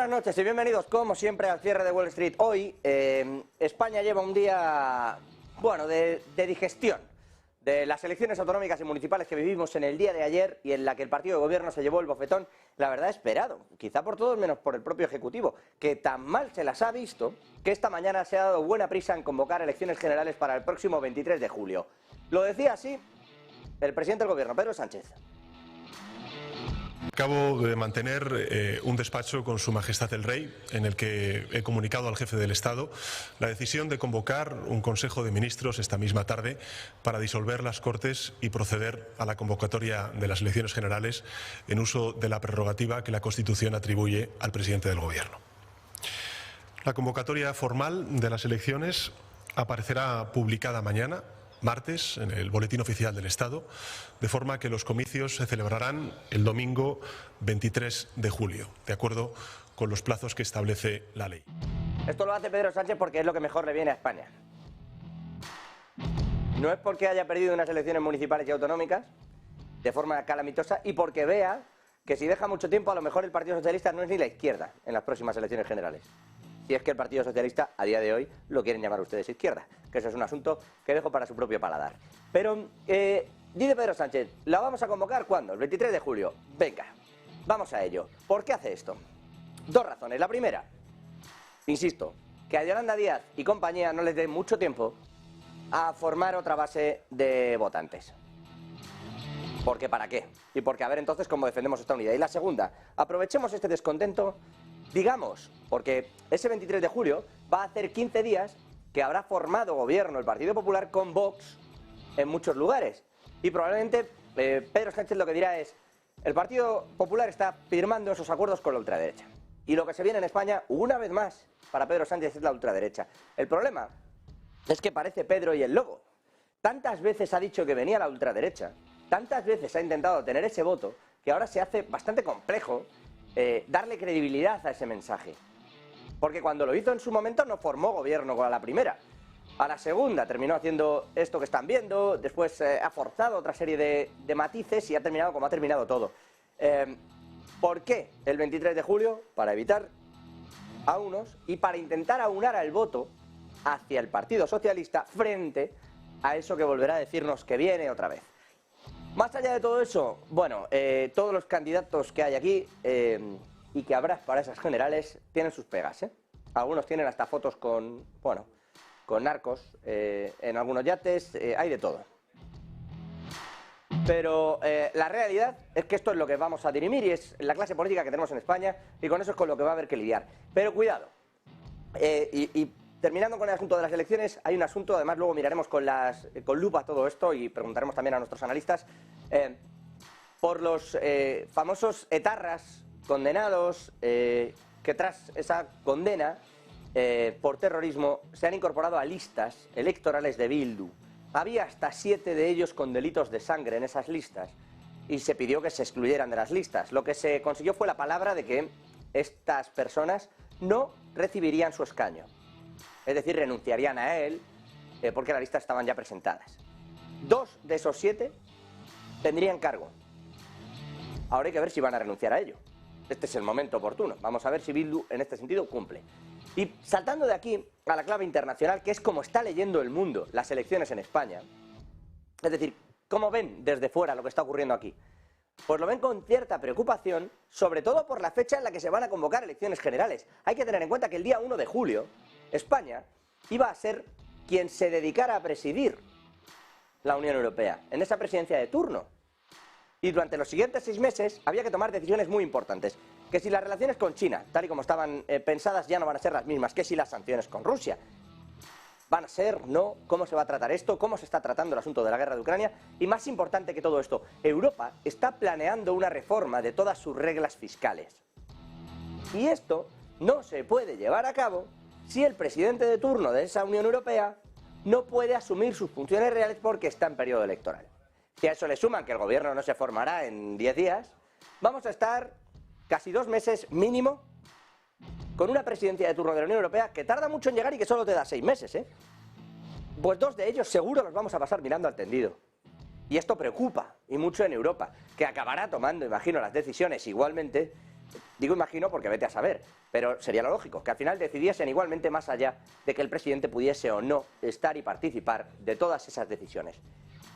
Buenas noches y bienvenidos, como siempre, al cierre de Wall Street. Hoy, España lleva un día, bueno, de digestión de las elecciones autonómicas y municipales que vivimos en el día de ayer y en la que el partido de gobierno se llevó el bofetón, la verdad, esperado, quizá por todos menos por el propio Ejecutivo, que tan mal se las ha visto que esta mañana se ha dado buena prisa en convocar elecciones generales para el próximo 23 de julio. Lo decía así el presidente del gobierno, Pedro Sánchez. Acabo de mantener un despacho con Su Majestad el Rey, en el que he comunicado al jefe del Estado la decisión de convocar un Consejo de Ministros esta misma tarde para disolver las Cortes y proceder a la convocatoria de las elecciones generales en uso de la prerrogativa que la Constitución atribuye al presidente del Gobierno. La convocatoria formal de las elecciones aparecerá publicada mañana, martes, en el Boletín Oficial del Estado, de forma que los comicios se celebrarán el domingo 23 de julio, de acuerdo con los plazos que establece la ley. Esto lo hace Pedro Sánchez porque es lo que mejor le viene a España. No es porque haya perdido unas elecciones municipales y autonómicas de forma calamitosa y porque vea que si deja mucho tiempo a lo mejor el Partido Socialista no es ni la izquierda en las próximas elecciones generales. Si es que el Partido Socialista, a día de hoy, lo quieren llamar ustedes izquierda, que eso es un asunto que dejo para su propio paladar. Pero, dice Pedro Sánchez, ¿la vamos a convocar cuándo? El 23 de julio. Venga, vamos a ello. ¿Por qué hace esto? Dos razones. La primera, insisto, que a Yolanda Díaz y compañía no les dé mucho tiempo a formar otra base de votantes. Porque ¿para qué? Y porque a ver entonces cómo defendemos esta unidad. Y la segunda, aprovechemos este descontento, digamos, porque ese 23 de julio va a hacer 15 días que habrá formado gobierno el Partido Popular con Vox en muchos lugares. Y probablemente Pedro Sánchez lo que dirá es, el Partido Popular está firmando esos acuerdos con la ultraderecha. Y lo que se viene en España, una vez más, para Pedro Sánchez es la ultraderecha. El problema es que parece Pedro y el lobo. Tantas veces ha dicho que venía la ultraderecha, tantas veces ha intentado tener ese voto, que ahora se hace bastante complejo darle credibilidad a ese mensaje. Porque cuando lo hizo en su momento no formó gobierno con la primera. A la segunda terminó haciendo esto que están viendo, después ha forzado otra serie de matices y ha terminado como ha terminado todo. ¿Por qué el 23 de julio? Para evitar a unos y para intentar aunar al voto hacia el Partido Socialista frente a eso que volverá a decirnos que viene otra vez. Más allá de todo eso, bueno, todos los candidatos que hay aquí y que habrá para esas generales tienen sus pegas, ¿eh? Algunos tienen hasta fotos con, bueno, con narcos en algunos yates, hay de todo. Pero la realidad es que esto es lo que vamos a dirimir y es la clase política que tenemos en España y con eso es con lo que va a haber que lidiar. Pero cuidado, terminando con el asunto de las elecciones, hay un asunto, además luego miraremos con lupa todo esto y preguntaremos también a nuestros analistas por los famosos etarras condenados que tras esa condena por terrorismo se han incorporado a listas electorales de Bildu. Había hasta 7 de ellos con delitos de sangre en esas listas y se pidió que se excluyeran de las listas. Lo que se consiguió fue la palabra de que estas personas no recibirían su escaño. Es decir, renunciarían a él porque las listas estaban ya presentadas. 2 de esos 7 tendrían cargo. Ahora hay que ver si van a renunciar a ello. Este es el momento oportuno. Vamos a ver si Bildu en este sentido cumple. Y saltando de aquí a la clave internacional, que es como está leyendo el mundo las elecciones en España, es decir, ¿cómo ven desde fuera lo que está ocurriendo aquí? Pues lo ven con cierta preocupación, sobre todo por la fecha en la que se van a convocar elecciones generales. Hay que tener en cuenta que el día 1 de julio, España iba a ser quien se dedicara a presidir la Unión Europea, en esa presidencia de turno. Y durante los siguientes 6 meses había que tomar decisiones muy importantes. Que si las relaciones con China, tal y como estaban pensadas, ya no van a ser las mismas. Que si las sanciones con Rusia van a ser, no, cómo se va a tratar esto, cómo se está tratando el asunto de la guerra de Ucrania. Y más importante que todo esto, Europa está planeando una reforma de todas sus reglas fiscales. Y esto no se puede llevar a cabo si el presidente de turno de esa Unión Europea no puede asumir sus funciones reales porque está en periodo electoral. Si a eso le suman que el gobierno no se formará en 10 días, vamos a estar casi 2 meses mínimo con una presidencia de turno de la Unión Europea que tarda mucho en llegar y que solo te da 6 meses, ¿eh? Pues 2 de ellos seguro los vamos a pasar mirando al tendido. Y esto preocupa, y mucho en Europa, que acabará tomando, imagino, las decisiones igualmente Digo imagino porque vete a saber, pero sería lo lógico, que al final decidiesen igualmente más allá de que el presidente pudiese o no estar y participar de todas esas decisiones.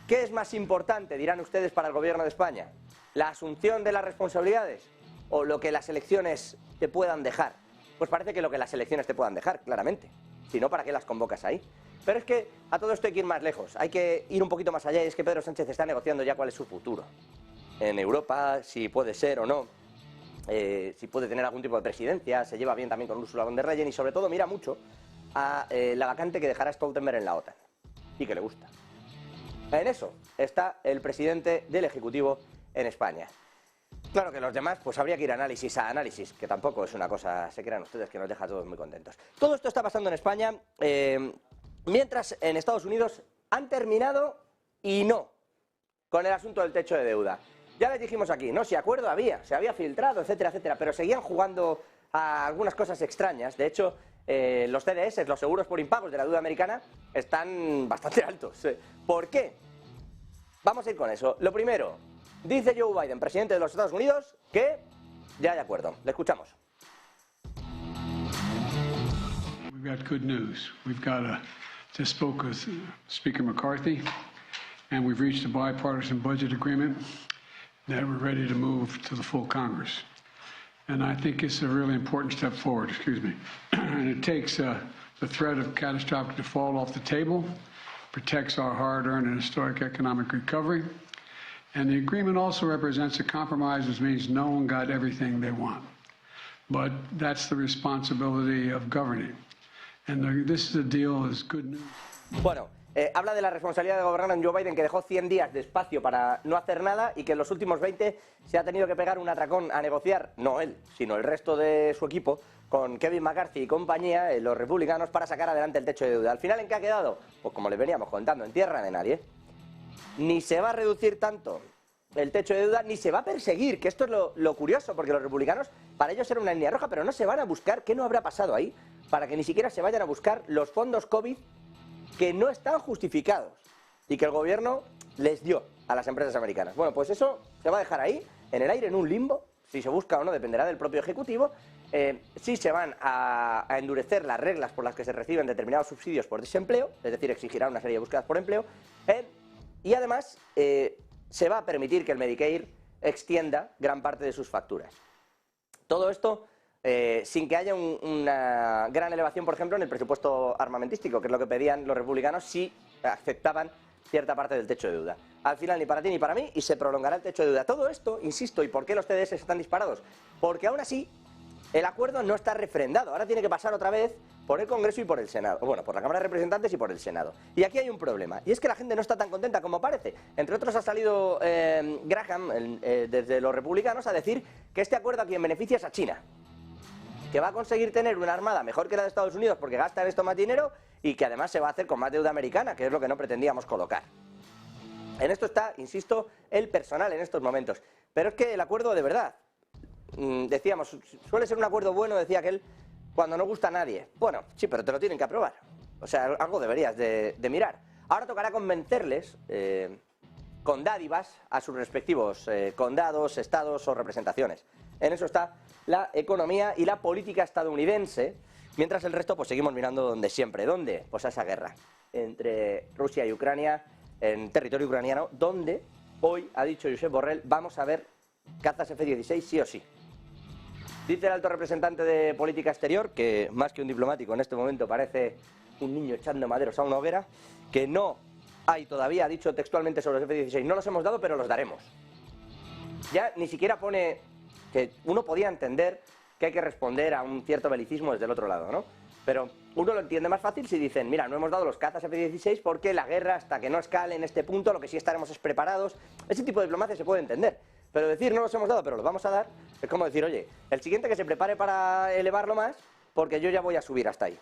¿Qué es más importante, dirán ustedes, para el gobierno de España? ¿La asunción de las responsabilidades o lo que las elecciones te puedan dejar? Pues parece que lo que las elecciones te puedan dejar, claramente. Si no, ¿para qué las convocas ahí? Pero es que a todo esto hay que ir más lejos, hay que ir un poquito más allá, y es que Pedro Sánchez está negociando ya cuál es su futuro en Europa, si puede ser o no, si puede tener algún tipo de presidencia, se lleva bien también con Ursula von der Leyen y sobre todo mira mucho a la vacante que dejará Stoltenberg en la OTAN y que le gusta. En eso está el presidente del Ejecutivo en España. Claro que los demás, pues habría que ir análisis a análisis, que tampoco es una cosa, se crean ustedes, que nos deja a todos muy contentos. Todo esto está pasando en España, mientras en Estados Unidos han terminado y no con el asunto del techo de deuda. Ya les dijimos aquí, ¿no? Si acuerdo había, se había filtrado, etcétera, etcétera, pero seguían jugando a algunas cosas extrañas. De hecho, los CDS, los seguros por impagos de la deuda americana, están bastante altos. ¿Por qué? Vamos a ir con eso. Lo primero, dice Joe Biden, presidente de los Estados Unidos, que ya hay acuerdo. Le escuchamos. We've got good news. We've got just spoke with Speaker McCarthy, and we've reached a bipartisan budget agreement that we're ready to move to the full Congress. And I think it's a really important step forward, and it takes the threat of catastrophic default off the table, protects our hard-earned and historic economic recovery, and the agreement also represents a compromise, which means no one got everything they want. But that's the responsibility of governing. And this is a deal that's good news. Bueno, habla de la responsabilidad de gobernar en Joe Biden, que dejó 100 días de espacio para no hacer nada y que en los últimos 20 se ha tenido que pegar un atracón a negociar, no él, sino el resto de su equipo, con Kevin McCarthy y compañía, los republicanos, para sacar adelante el techo de deuda. ¿Al final en qué ha quedado? Pues como les veníamos contando, en tierra de nadie. Ni se va a reducir tanto el techo de deuda, ni se va a perseguir, que esto es lo curioso, porque los republicanos, para ellos era una línea roja, pero no se van a buscar, ¿qué no habrá pasado ahí? Para que ni siquiera se vayan a buscar los fondos COVID que no están justificados y que el gobierno les dio a las empresas americanas. Bueno, pues eso se va a dejar ahí, en el aire, en un limbo. Si se busca o no dependerá del propio Ejecutivo. Sí se van a endurecer las reglas por las que se reciben determinados subsidios por desempleo, es decir, exigirá una serie de búsquedas por empleo, y además se va a permitir que el Medicare extienda gran parte de sus facturas. Todo esto sin que haya una gran elevación, por ejemplo, en el presupuesto armamentístico, que es lo que pedían los republicanos si aceptaban cierta parte del techo de deuda. Al final, ni para ti ni para mí, y se prolongará el techo de deuda. Todo esto, insisto, ¿y por qué los TDS están disparados? Porque aún así el acuerdo no está refrendado. Ahora tiene que pasar otra vez por el Congreso y por el Senado. Bueno, por la Cámara de Representantes y por el Senado. Y aquí hay un problema, y es que la gente no está tan contenta como parece. Entre otros ha salido Graham, desde los republicanos, a decir que este acuerdo a quien beneficia es a China, que va a conseguir tener una armada mejor que la de Estados Unidos porque gasta en esto más dinero y que además se va a hacer con más deuda americana, que es lo que no pretendíamos colocar. En esto está, insisto, el personal en estos momentos. Pero es que el acuerdo de verdad, decíamos, suele ser un acuerdo bueno, decía aquel, cuando no gusta a nadie. Bueno, sí, pero te lo tienen que aprobar. O sea, algo deberías de mirar. Ahora tocará convencerles con dádivas a sus respectivos condados, estados o representaciones. En eso está la economía y la política estadounidense, mientras el resto pues seguimos mirando donde siempre. ¿Dónde? Pues a esa guerra entre Rusia y Ucrania, en territorio ucraniano, donde hoy, ha dicho Josep Borrell, vamos a ver cazas F-16 sí o sí. Dice el alto representante de política exterior, que más que un diplomático en este momento parece un niño echando maderos a una hoguera, que no hay todavía, ha dicho textualmente sobre los F-16, no los hemos dado pero los daremos. Ya ni siquiera pone que uno podía entender que hay que responder a un cierto belicismo desde el otro lado, ¿no? Pero uno lo entiende más fácil si dicen, mira, no hemos dado los cazas F-16 porque la guerra, hasta que no escale en este punto, lo que sí estaremos es preparados. Ese tipo de diplomacia se puede entender. Pero decir, no los hemos dado, pero los vamos a dar, es como decir, oye, el siguiente que se prepare para elevarlo más, porque yo ya voy a subir hasta ahí.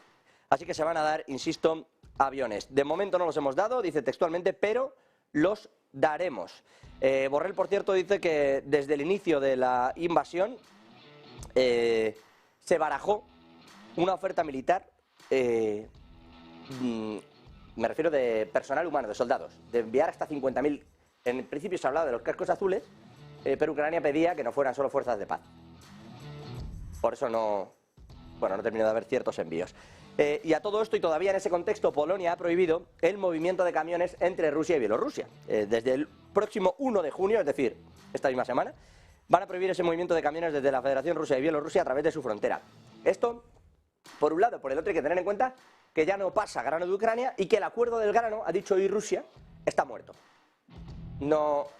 Así que se van a dar, insisto, aviones. De momento no los hemos dado, dice textualmente, pero los daremos. Borrell, por cierto, dice que desde el inicio de la invasión se barajó una oferta militar, me refiero de personal humano, de soldados, de enviar hasta 50.000. En principio se hablaba de los cascos azules, pero Ucrania pedía que no fueran solo fuerzas de paz. por eso no termino de haber ciertos envíos. Y a todo esto, y todavía en ese contexto, Polonia ha prohibido el movimiento de camiones entre Rusia y Bielorrusia. Desde el próximo 1 de junio, es decir, esta misma semana, van a prohibir ese movimiento de camiones desde la Federación Rusa y Bielorrusia a través de su frontera. Esto, por un lado. Por el otro hay que tener en cuenta que ya no pasa grano de Ucrania y que el acuerdo del grano, ha dicho hoy Rusia, está muerto. No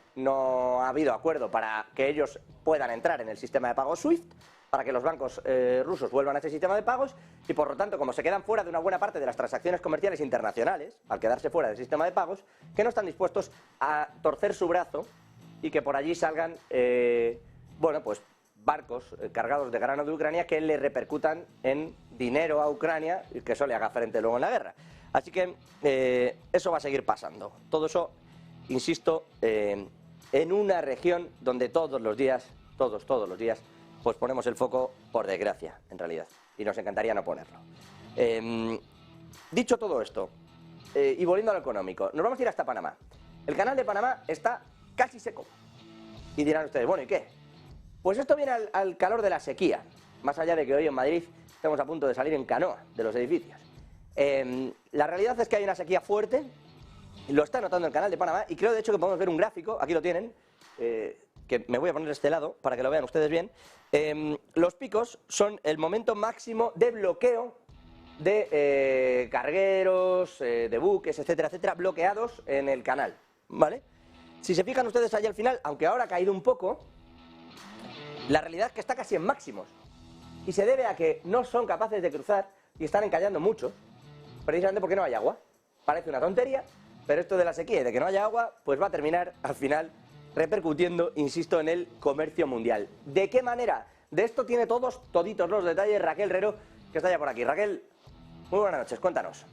ha habido acuerdo para que ellos puedan entrar en el sistema de pagos SWIFT, para que los bancos rusos vuelvan a ese sistema de pagos, y por lo tanto, como se quedan fuera de una buena parte de las transacciones comerciales internacionales, al quedarse fuera del sistema de pagos, que no están dispuestos a torcer su brazo y que por allí salgan, barcos cargados de grano de Ucrania que le repercutan en dinero a Ucrania y que eso le haga frente luego en la guerra. Así que eso va a seguir pasando. Todo eso, insisto, en una región donde todos los días, pues ponemos el foco, por desgracia, en realidad, y nos encantaría no ponerlo. Dicho todo esto, y volviendo a lo económico, nos vamos a ir hasta Panamá. El canal de Panamá está casi seco. Y dirán ustedes, bueno, ¿y qué? Pues esto viene al calor de la sequía, más allá de que hoy en Madrid estamos a punto de salir en canoa de los edificios. La realidad es que hay una sequía fuerte, lo está notando el canal de Panamá, y creo de hecho que podemos ver un gráfico, aquí lo tienen, que me voy a poner de este lado para que lo vean ustedes bien. Los picos son el momento máximo de bloqueo de cargueros, de buques, etcétera, etcétera, bloqueados en el canal, ¿vale? Si se fijan ustedes allá al final, aunque ahora ha caído un poco, la realidad es que está casi en máximos. Y se debe a que no son capaces de cruzar y están encallando mucho, precisamente porque no hay agua. Parece una tontería, pero esto de la sequía y de que no haya agua, pues va a terminar al final repercutiendo, insisto, en el comercio mundial. ¿De qué manera? De esto tiene toditos los detalles Raquel Rero, que está ya por aquí. Raquel, muy buenas noches, cuéntanos.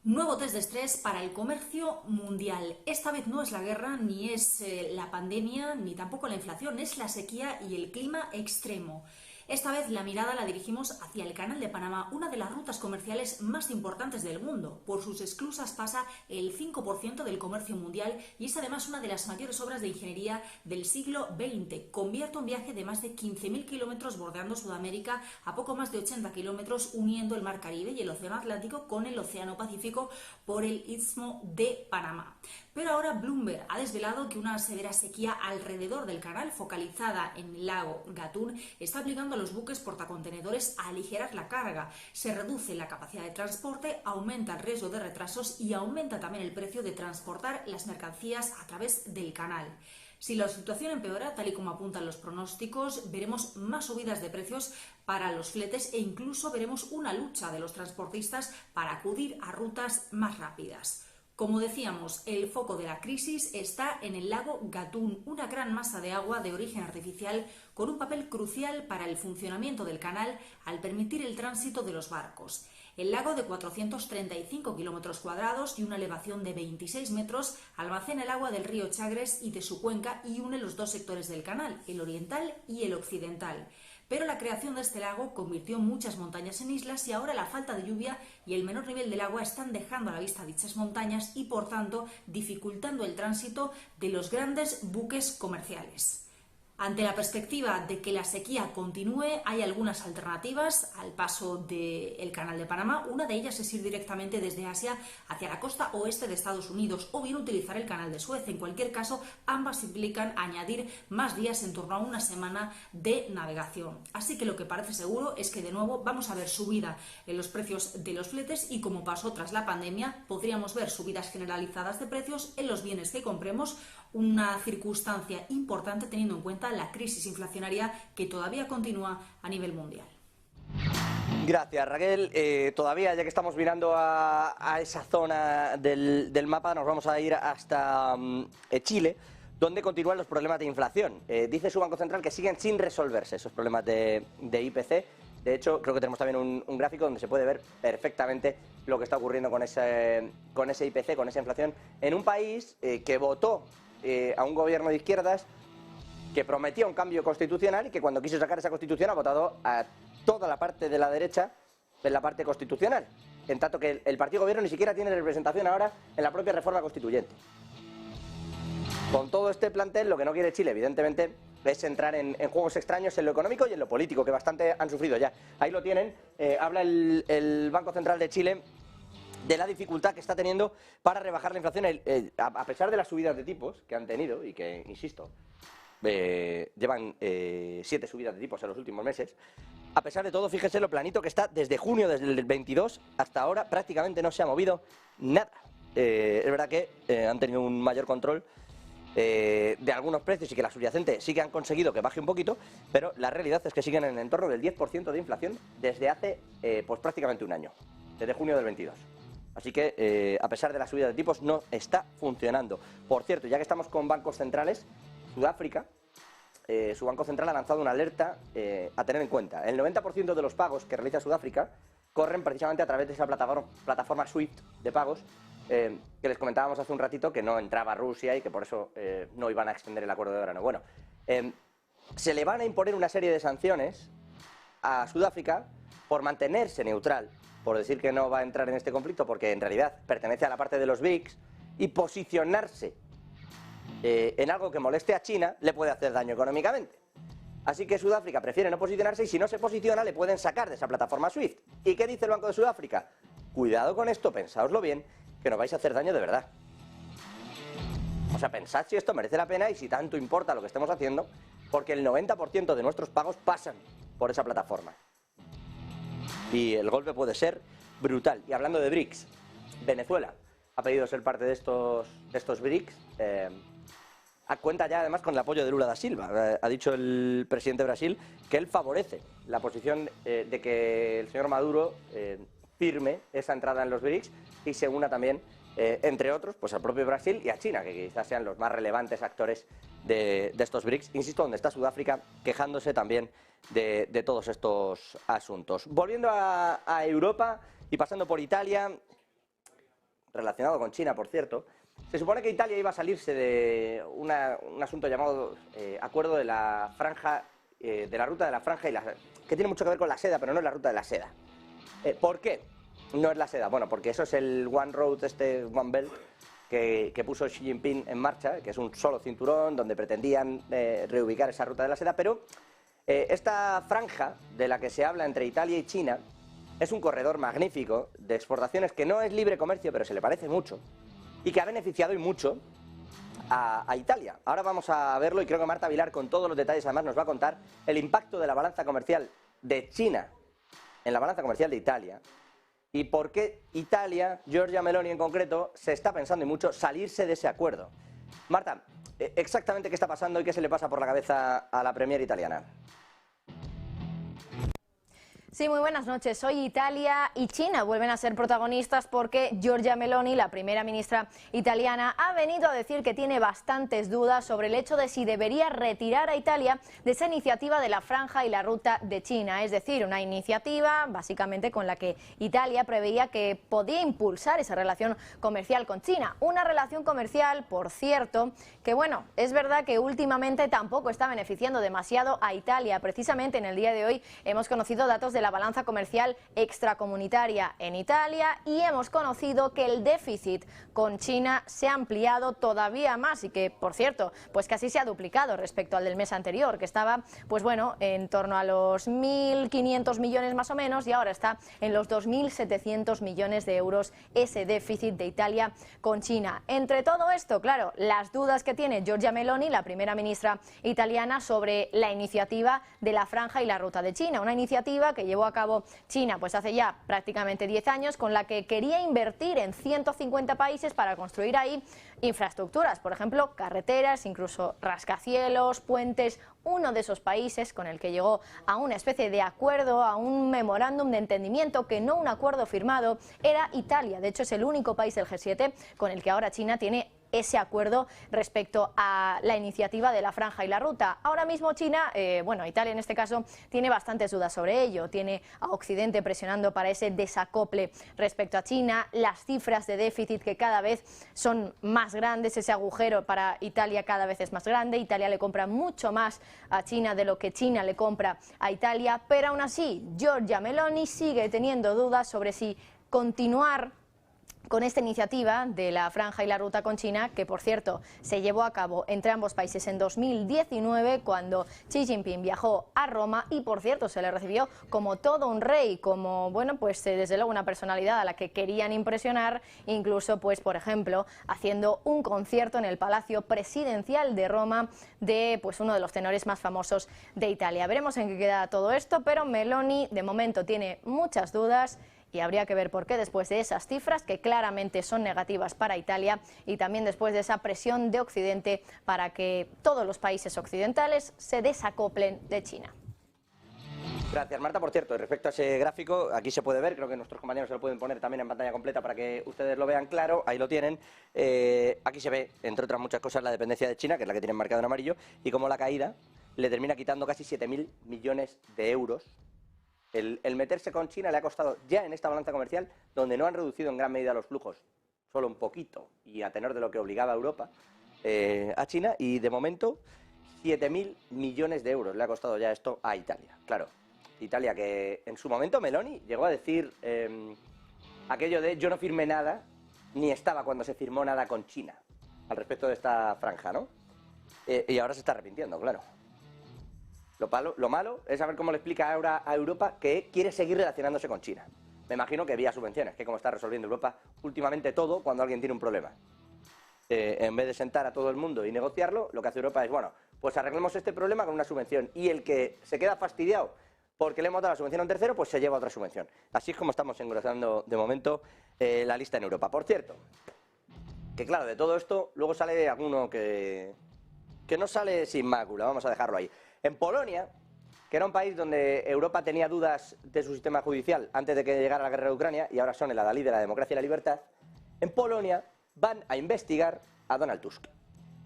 Nuevo test de estrés para el comercio mundial. Esta vez no es la guerra, ni es la pandemia, ni tampoco la inflación, es la sequía y el clima extremo. Esta vez la mirada la dirigimos hacia el Canal de Panamá, una de las rutas comerciales más importantes del mundo. Por sus esclusas pasa el 5% del comercio mundial y es además una de las mayores obras de ingeniería del siglo XX. Convierte un viaje de más de 15.000 kilómetros bordeando Sudamérica a poco más de 80 kilómetros, uniendo el Mar Caribe y el Océano Atlántico con el Océano Pacífico por el Istmo de Panamá. Pero ahora Bloomberg ha desvelado que una severa sequía alrededor del canal, focalizada en el lago Gatún, está obligando a los buques portacontenedores a aligerar la carga. Se reduce la capacidad de transporte, aumenta el riesgo de retrasos y aumenta también el precio de transportar las mercancías a través del canal. Si la situación empeora, tal y como apuntan los pronósticos, veremos más subidas de precios para los fletes e incluso veremos una lucha de los transportistas para acudir a rutas más rápidas. Como decíamos, el foco de la crisis está en el lago Gatún, una gran masa de agua de origen artificial con un papel crucial para el funcionamiento del canal al permitir el tránsito de los barcos. El lago, de 435 kilómetros cuadrados y una elevación de 26 metros, almacena el agua del río Chagres y de su cuenca y une los dos sectores del canal, el oriental y el occidental. Pero la creación de este lago convirtió muchas montañas en islas y ahora la falta de lluvia y el menor nivel del agua están dejando a la vista dichas montañas y, por tanto, dificultando el tránsito de los grandes buques comerciales. Ante la perspectiva de que la sequía continúe, hay algunas alternativas al paso del Canal de Panamá. Una de ellas es ir directamente desde Asia hacia la costa oeste de Estados Unidos o bien utilizar el Canal de Suez. En cualquier caso, ambas implican añadir más días, en torno a una semana de navegación. Así que lo que parece seguro es que de nuevo vamos a ver subida en los precios de los fletes y, como pasó tras la pandemia, podríamos ver subidas generalizadas de precios en los bienes que compremos, una circunstancia importante teniendo en cuenta la crisis inflacionaria que todavía continúa a nivel mundial. Gracias, Raquel. Todavía, ya que estamos mirando a esa zona del mapa, nos vamos a ir hasta Chile, donde continúan los problemas de inflación. Dice su Banco Central que siguen sin resolverse esos problemas de IPC. De hecho, creo que tenemos también un gráfico donde se puede ver perfectamente lo que está ocurriendo con ese IPC, con esa inflación, en un país que votó a un gobierno de izquierdas que prometía un cambio constitucional y que cuando quiso sacar esa constitución ha votado a toda la parte de la derecha en la parte constitucional, en tanto que el partido gobierno ni siquiera tiene representación ahora en la propia reforma constituyente. Con todo este plantel, lo que no quiere Chile, evidentemente, es entrar en juegos extraños en lo económico y en lo político, que bastante han sufrido ya. Ahí lo tienen, habla el Banco Central de Chile de la dificultad que está teniendo para rebajar la inflación, a pesar de las subidas de tipos que han tenido y que, insisto, llevan 7 subidas de tipos en los últimos meses. A pesar de todo, fíjese lo planito que está desde junio del 22 hasta ahora, prácticamente no se ha movido nada. Es verdad que han tenido un mayor control de algunos precios y que la subyacente sí que han conseguido que baje un poquito, pero la realidad es que siguen en el entorno del 10% de inflación desde hace pues prácticamente un año, desde junio del 22. Así que, a pesar de la subida de tipos, no está funcionando. Por cierto, ya que estamos con bancos centrales, Sudáfrica, su Banco Central ha lanzado una alerta a tener en cuenta. El 90% de los pagos que realiza Sudáfrica corren precisamente a través de esa plataforma SWIFT de pagos que les comentábamos hace un ratito que no entraba Rusia y que por eso no iban a extender el acuerdo de verano. Bueno, se le van a imponer una serie de sanciones a Sudáfrica por mantenerse neutral, por decir que no va a entrar en este conflicto porque en realidad pertenece a la parte de los BRICS, y posicionarse en algo que moleste a China le puede hacer daño económicamente. Así que Sudáfrica prefiere no posicionarse y si no se posiciona le pueden sacar de esa plataforma SWIFT. ¿Y qué dice el Banco de Sudáfrica? Cuidado con esto, pensaoslo bien, que no vais a hacer daño de verdad. O sea, pensad si esto merece la pena y si tanto importa lo que estemos haciendo, porque el 90% de nuestros pagos pasan por esa plataforma. Y el golpe puede ser brutal. Y hablando de BRICS, Venezuela ha pedido ser parte de estos BRICS. Cuenta ya además con el apoyo de Lula da Silva. Ha dicho el presidente de Brasil que él favorece la posición de que el señor Maduro firme esa entrada en los BRICS y se una también, entre otros, pues al propio Brasil y a China, que quizás sean los más relevantes actores de estos BRICS. Insisto, donde está Sudáfrica quejándose también de todos estos asuntos. Volviendo a Europa y pasando por Italia, relacionado con China, por cierto, se supone que Italia iba a salirse de un asunto llamado Acuerdo de la Franja, de la Ruta de la Franja, que tiene mucho que ver con la seda, pero no es la Ruta de la Seda. ¿Por qué no es la seda? Bueno, porque eso es el One Road, One Belt, que puso Xi Jinping en marcha, que es un solo cinturón donde pretendían reubicar esa Ruta de la Seda, pero esta franja de la que se habla entre Italia y China es un corredor magnífico de exportaciones que no es libre comercio, pero se le parece mucho, y que ha beneficiado y mucho a Italia. Ahora vamos a verlo y creo que Marta Vilar, con todos los detalles, además nos va a contar el impacto de la balanza comercial de China en la balanza comercial de Italia y por qué Italia, Giorgia Meloni en concreto, se está pensando y mucho salirse de ese acuerdo. Marta, exactamente qué está pasando y qué se le pasa por la cabeza a la Premier italiana. Sí, muy buenas noches. Hoy Italia y China vuelven a ser protagonistas porque Giorgia Meloni, la primera ministra italiana, ha venido a decir que tiene bastantes dudas sobre el hecho de si debería retirar a Italia de esa iniciativa de la Franja y la Ruta de China. Es decir, una iniciativa básicamente con la que Italia preveía que podía impulsar esa relación comercial con China. Una relación comercial, por cierto, que bueno, es verdad que últimamente tampoco está beneficiando demasiado a Italia. Precisamente en el día de hoy hemos conocido datos de la balanza comercial extracomunitaria en Italia y hemos conocido que el déficit con China se ha ampliado todavía más y que, por cierto, pues casi se ha duplicado respecto al del mes anterior, que estaba, pues bueno, en torno a los 1.500 millones más o menos y ahora está en los 2.700 millones de euros ese déficit de Italia con China. Entre todo esto, claro, las dudas que tiene Giorgia Meloni, la primera ministra italiana, sobre la iniciativa de la Franja y la Ruta de China, una iniciativa que llevó a cabo China pues hace ya prácticamente 10 años, con la que quería invertir en 150 países para construir ahí infraestructuras, por ejemplo, carreteras, incluso rascacielos, puentes. Uno de esos países con el que llegó a una especie de acuerdo, a un memorándum de entendimiento, que no un acuerdo firmado, era Italia. De hecho, es el único país del G7 con el que ahora China tiene ese acuerdo respecto a la iniciativa de la Franja y la Ruta. Ahora mismo China, bueno, Italia en este caso, tiene bastantes dudas sobre ello. Tiene a Occidente presionando para ese desacople respecto a China, las cifras de déficit que cada vez son más grandes, ese agujero para Italia cada vez es más grande. Italia le compra mucho más a China de lo que China le compra a Italia, pero aún así Giorgia Meloni sigue teniendo dudas sobre si continuar con esta iniciativa de la franja y la ruta con China, que por cierto se llevó a cabo entre ambos países en 2019 cuando Xi Jinping viajó a Roma y por cierto se le recibió como todo un rey, como bueno pues desde luego una personalidad a la que querían impresionar, incluso pues por ejemplo haciendo un concierto en el Palacio Presidencial de Roma de pues uno de los tenores más famosos de Italia. Veremos en qué queda todo esto, pero Meloni de momento tiene muchas dudas y habría que ver por qué después de esas cifras que claramente son negativas para Italia y también después de esa presión de Occidente para que todos los países occidentales se desacoplen de China. Gracias, Marta. Por cierto, respecto a ese gráfico, aquí se puede ver, creo que nuestros compañeros se lo pueden poner también en pantalla completa para que ustedes lo vean claro, ahí lo tienen. Aquí se ve, entre otras muchas cosas, la dependencia de China, que es la que tienen marcado en amarillo, y cómo la caída le termina quitando casi 7.000 millones de euros. El meterse con China le ha costado ya en esta balanza comercial, donde no han reducido en gran medida los flujos, solo un poquito, y a tenor de lo que obligaba a Europa, a China, y de momento 7.000 millones de euros le ha costado ya esto a Italia. Claro, Italia que en su momento Meloni llegó a decir aquello de yo no firmé nada, ni estaba cuando se firmó nada con China, al respecto de esta franja, ¿no? Y ahora se está arrepintiendo, claro. Lo malo es saber cómo le explica ahora a Europa que quiere seguir relacionándose con China. Me imagino que vía subvenciones, que como está resolviendo Europa últimamente todo cuando alguien tiene un problema. En vez de sentar a todo el mundo y negociarlo, lo que hace Europa es, bueno, pues arreglemos este problema con una subvención. Y el que se queda fastidiado porque le hemos dado la subvención a un tercero, pues se lleva otra subvención. Así es como estamos engrosando de momento la lista en Europa. Por cierto, que claro, de todo esto luego sale alguno que no sale sin mácula, vamos a dejarlo ahí. En Polonia, que era un país donde Europa tenía dudas de su sistema judicial antes de que llegara la guerra de Ucrania, y ahora son el adalid de la democracia y la libertad, en Polonia van a investigar a Donald Tusk.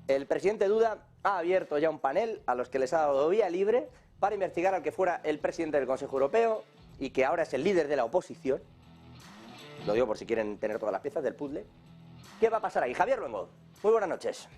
El presidente Duda ha abierto ya un panel a los que les ha dado vía libre para investigar al que fuera el presidente del Consejo Europeo y que ahora es el líder de la oposición. Lo digo por si quieren tener todas las piezas del puzzle. ¿Qué va a pasar ahí? Javier Luengo, muy buenas noches.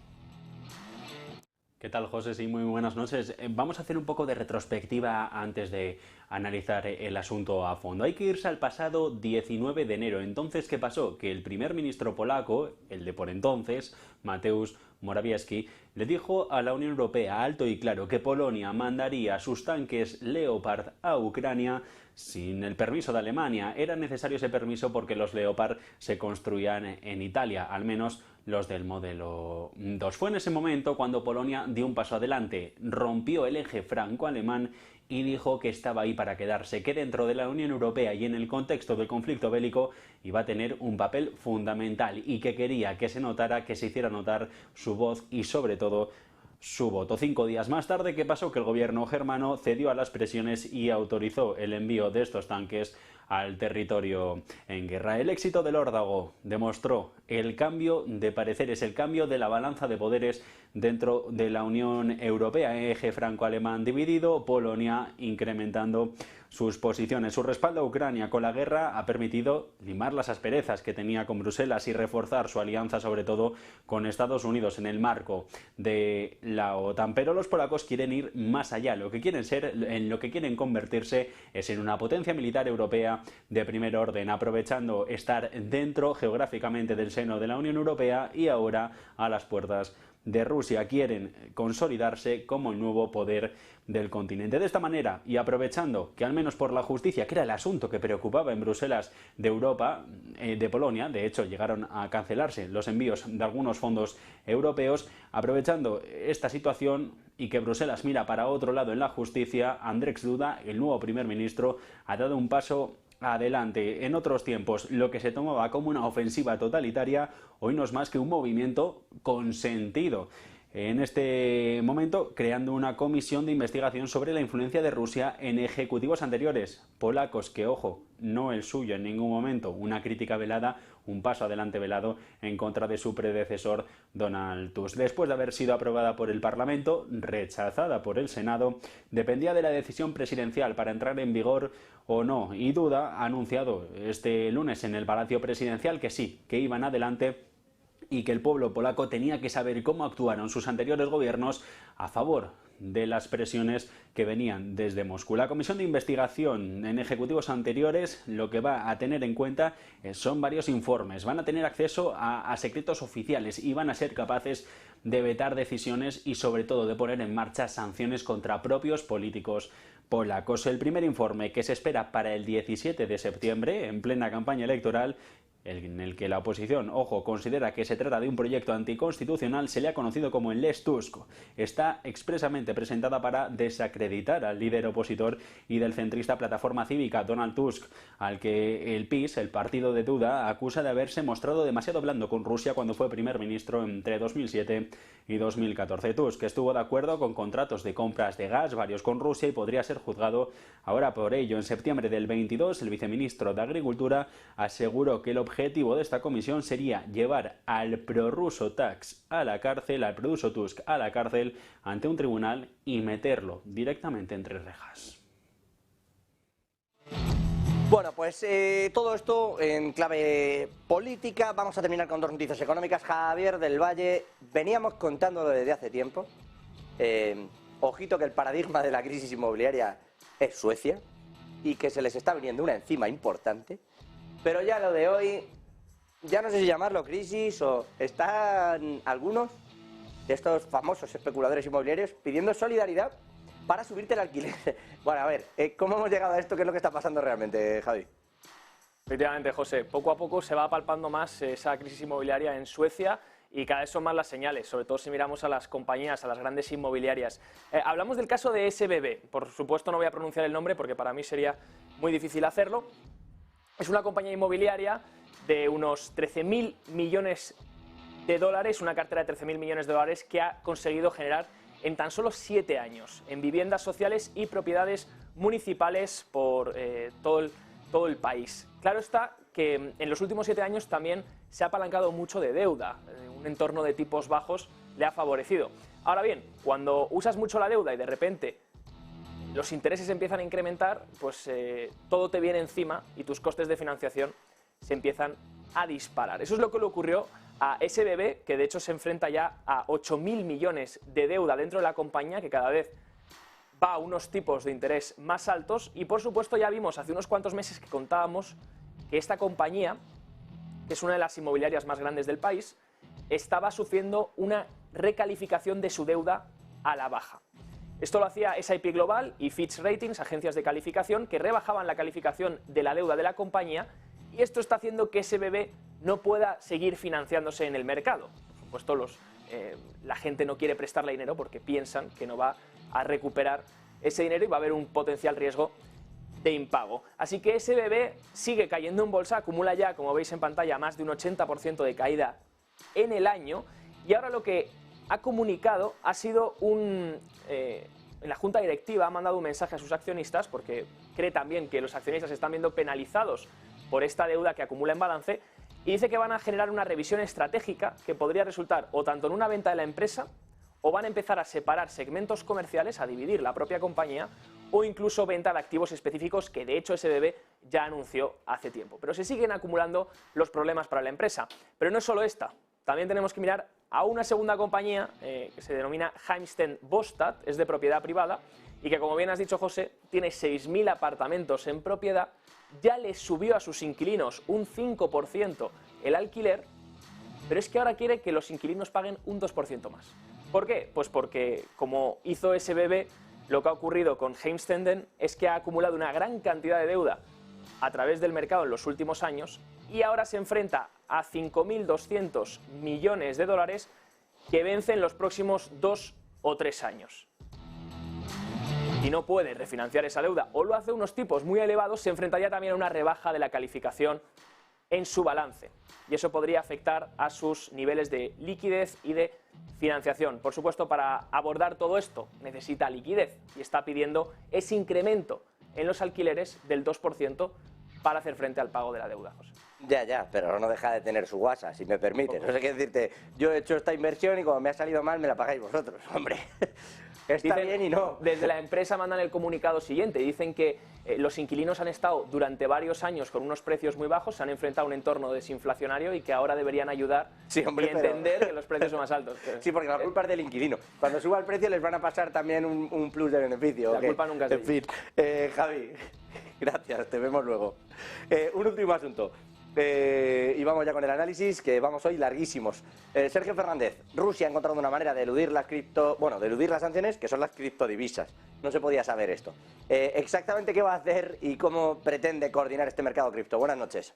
¿Qué tal, José? Sí, muy buenas noches. Vamos a hacer un poco de retrospectiva antes de analizar el asunto a fondo. Hay que irse al pasado 19 de enero. Entonces, ¿qué pasó? Que el primer ministro polaco, el de por entonces, Mateusz Morawiecki, le dijo a la Unión Europea alto y claro que Polonia mandaría sus tanques Leopard a Ucrania sin el permiso de Alemania. Era necesario ese permiso porque los Leopard se construían en Italia, al menos los del modelo 2. Fue en ese momento cuando Polonia dio un paso adelante, rompió el eje franco-alemán y dijo que estaba ahí para quedarse, que dentro de la Unión Europea y en el contexto del conflicto bélico iba a tener un papel fundamental y que quería que se notara, que se hiciera notar su voz y sobre todo su voto. 5 días más tarde, ¿qué pasó? Que el gobierno germano cedió a las presiones y autorizó el envío de estos tanques al territorio en guerra. El éxito del órdago demostró el cambio de pareceres, el cambio de la balanza de poderes dentro de la Unión Europea. Eje franco-alemán dividido, Polonia incrementando sus posiciones. Su respaldo a Ucrania con la guerra ha permitido limar las asperezas que tenía con Bruselas y reforzar su alianza sobre todo con Estados Unidos en el marco de la OTAN. Pero los polacos quieren ir más allá. Lo que quieren ser, en lo que quieren convertirse es en una potencia militar europea de primer orden, aprovechando estar dentro geográficamente del seno de la Unión Europea y ahora a las puertas de Rusia. Quieren consolidarse como el nuevo poder del continente. De esta manera, y aprovechando que al menos por la justicia, que era el asunto que preocupaba en Bruselas de Europa, de Polonia, de hecho llegaron a cancelarse los envíos de algunos fondos europeos, aprovechando esta situación y que Bruselas mira para otro lado en la justicia, Andrzej Duda, el nuevo primer ministro, ha dado un paso adelante. En otros tiempos, lo que se tomaba como una ofensiva totalitaria, hoy no es más que un movimiento consentido. En este momento, creando una comisión de investigación sobre la influencia de Rusia en ejecutivos anteriores, polacos, que ojo, no el suyo en ningún momento, una crítica velada, un paso adelante velado en contra de su predecesor Donald Tusk. Después de haber sido aprobada por el Parlamento, rechazada por el Senado, dependía de la decisión presidencial para entrar en vigor o no, y Duda ha anunciado este lunes en el Palacio Presidencial que sí, que iban adelante y que el pueblo polaco tenía que saber cómo actuaron sus anteriores gobiernos a favor de las presiones que venían desde Moscú. La comisión de investigación en ejecutivos anteriores lo que va a tener en cuenta son varios informes. Van a tener acceso a secretos oficiales y van a ser capaces de vetar decisiones y sobre todo de poner en marcha sanciones contra propios políticos polacos. El primer informe, que se espera para el 17 de septiembre, en plena campaña electoral, en el que la oposición, ojo, considera que se trata de un proyecto anticonstitucional, se le ha conocido como el Lex Tusk. Está expresamente presentada para desacreditar al líder opositor y del centrista Plataforma Cívica, Donald Tusk, al que el PiS, el partido de Duda, acusa de haberse mostrado demasiado blando con Rusia cuando fue primer ministro entre 2007 y 2014. Tusk estuvo de acuerdo con contratos de compras de gas, varios con Rusia, y podría ser juzgado ahora por ello. En septiembre del 22, el viceministro de Agricultura aseguró que el objetivo de esta comisión sería llevar al prorruso Tusk a la cárcel, ante un tribunal y meterlo directamente entre rejas. Bueno, pues todo esto en clave política. Vamos a terminar con dos noticias económicas. Javier del Valle, veníamos contándolo desde hace tiempo. Ojito que el paradigma de la crisis inmobiliaria es Suecia y que se les está viniendo una encima importante. Pero ya lo de hoy, ya no sé si llamarlo crisis o están algunos de estos famosos especuladores inmobiliarios pidiendo solidaridad para subirte el alquiler. Bueno, a ver, ¿cómo hemos llegado a esto? ¿Qué es lo que está pasando realmente, Javi? Efectivamente, José, poco a poco se va palpando más esa crisis inmobiliaria en Suecia y cada vez son más las señales, sobre todo si miramos a las compañías, a las grandes inmobiliarias. Hablamos del caso de SBB, por supuesto no voy a pronunciar el nombre porque para mí sería muy difícil hacerlo. Es una compañía inmobiliaria de unos 13.000 millones de dólares, una cartera de 13.000 millones de dólares que ha conseguido generar en tan solo 7 años, en viviendas sociales y propiedades municipales por todo el país. Claro está que en los últimos 7 años también se ha apalancado mucho de deuda, un entorno de tipos bajos le ha favorecido. Ahora bien, cuando usas mucho la deuda y de repente los intereses empiezan a incrementar, pues todo te viene encima y tus costes de financiación se empiezan a disparar. Eso es lo que le ocurrió a SBB, que de hecho se enfrenta ya a 8.000 millones de deuda dentro de la compañía, que cada vez va a unos tipos de interés más altos. Y por supuesto ya vimos hace unos cuantos meses que contábamos que esta compañía, que es una de las inmobiliarias más grandes del país, estaba sufriendo una recalificación de su deuda a la baja. Esto lo hacía S&P Global y Fitch Ratings, agencias de calificación, que rebajaban la calificación de la deuda de la compañía, y esto está haciendo que SBB no pueda seguir financiándose en el mercado. Por supuesto, la gente no quiere prestarle dinero porque piensan que no va a recuperar ese dinero y va a haber un potencial riesgo de impago. Así que SBB sigue cayendo en bolsa, acumula ya, como veis en pantalla, más de un 80% de caída en el año, y ahora lo que ha comunicado ha sido la Junta Directiva ha mandado un mensaje a sus accionistas porque cree también que los accionistas se están viendo penalizados por esta deuda que acumula en balance, y dice que van a generar una revisión estratégica que podría resultar o tanto en una venta de la empresa, o van a empezar a separar segmentos comerciales, a dividir la propia compañía, o incluso venta de activos específicos, que de hecho SBB ya anunció hace tiempo. Pero se siguen acumulando los problemas para la empresa. Pero no es solo esta, también tenemos que mirar a una segunda compañía que se denomina Heimsten Bostad, es de propiedad privada, y que, como bien has dicho, José, tiene 6.000 apartamentos en propiedad, ya les subió a sus inquilinos un 5% el alquiler, pero es que ahora quiere que los inquilinos paguen un 2% más. ¿Por qué? Pues porque, como hizo SBB, lo que ha ocurrido con Heimstenden es que ha acumulado una gran cantidad de deuda a través del mercado en los últimos años y ahora se enfrenta a 5.200 millones de dólares que vencen los próximos 2 o 3 años. Y no puede refinanciar esa deuda o lo hace a unos tipos muy elevados, se enfrentaría también a una rebaja de la calificación en su balance. Y eso podría afectar a sus niveles de liquidez y de financiación. Por supuesto, para abordar todo esto necesita liquidez y está pidiendo ese incremento en los alquileres del 2% para hacer frente al pago de la deuda, José. Ya, pero no deja de tener su guasa, si me permites. No sé qué decirte, yo he hecho esta inversión y como me ha salido mal me la pagáis vosotros, hombre. Está bien y no. Desde la empresa mandan el comunicado siguiente. Dicen que los inquilinos han estado durante varios años con unos precios muy bajos, se han enfrentado a un entorno desinflacionario y que ahora deberían ayudar y entender que los precios son más altos. Sí, porque la culpa es del inquilino. Cuando suba el precio les van a pasar también un plus de beneficio. La culpa nunca es de ellos. En fin, Javi, gracias, te vemos luego. Un último asunto. Y vamos ya con el análisis, que vamos hoy larguísimos. Sergio Fernández, Rusia ha encontrado una manera de eludir las de eludir las sanciones, que son las criptodivisas. No se podía saber esto. Exactamente qué va a hacer y cómo pretende coordinar este mercado cripto. Buenas noches.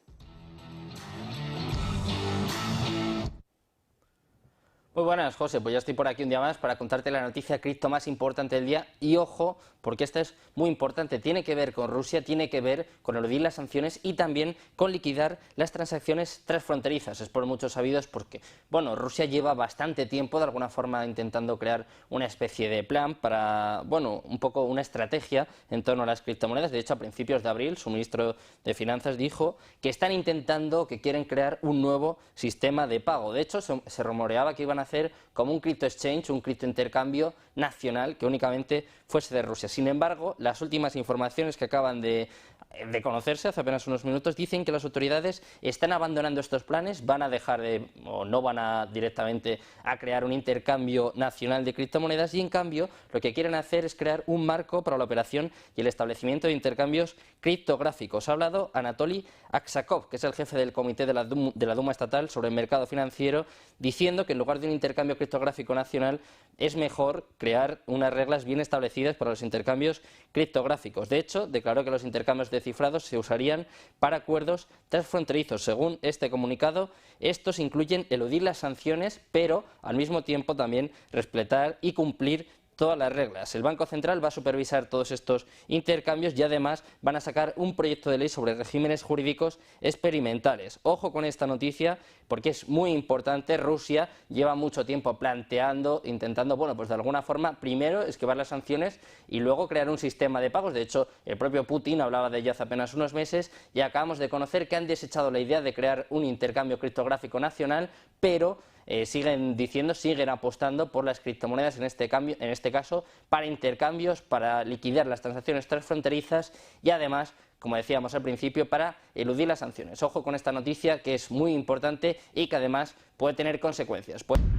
Muy buenas, José. Pues ya estoy por aquí un día más para contarte la noticia cripto más importante del día. Y ojo, porque esta es muy importante. Tiene que ver con Rusia, tiene que ver con eludir las sanciones y también con liquidar las transacciones transfronterizas. Es por muchos sabidos porque, bueno, Rusia lleva bastante tiempo de alguna forma intentando crear una especie de plan para, bueno, un poco una estrategia en torno a las criptomonedas. De hecho, a principios de abril, su ministro de Finanzas dijo que están intentando, que quieren crear un nuevo sistema de pago. De hecho, se rumoreaba que iban a hacer como un crypto exchange, un cripto intercambio nacional que únicamente fuese de Rusia. Sin embargo, las últimas informaciones que acaban de conocerse hace apenas unos minutos dicen que las autoridades están abandonando estos planes, van a dejar o no van a directamente a crear un intercambio nacional de criptomonedas y en cambio lo que quieren hacer es crear un marco para la operación y el establecimiento de intercambios criptográficos. Ha hablado Anatoly Aksakov, que es el jefe del comité de la Duma estatal sobre el mercado financiero, diciendo que en lugar de un intercambio criptográfico nacional es mejor crear unas reglas bien establecidas para los intercambios criptográficos. De hecho, declaró que los intercambios de cifrados se usarían para acuerdos transfronterizos. Según este comunicado, estos incluyen eludir las sanciones, pero al mismo tiempo también respetar y cumplir todas las reglas. El Banco Central va a supervisar todos estos intercambios y además van a sacar un proyecto de ley sobre regímenes jurídicos experimentales. Ojo con esta noticia porque es muy importante. Rusia lleva mucho tiempo planteando, intentando, bueno, pues de alguna forma, primero esquivar las sanciones y luego crear un sistema de pagos. De hecho, el propio Putin hablaba de ello hace apenas unos meses y acabamos de conocer que han desechado la idea de crear un intercambio criptográfico nacional, pero siguen apostando por las criptomonedas en este caso para intercambios, para liquidar las transacciones transfronterizas y además, como decíamos al principio, para eludir las sanciones. Ojo con esta noticia que es muy importante y que además puede tener consecuencias.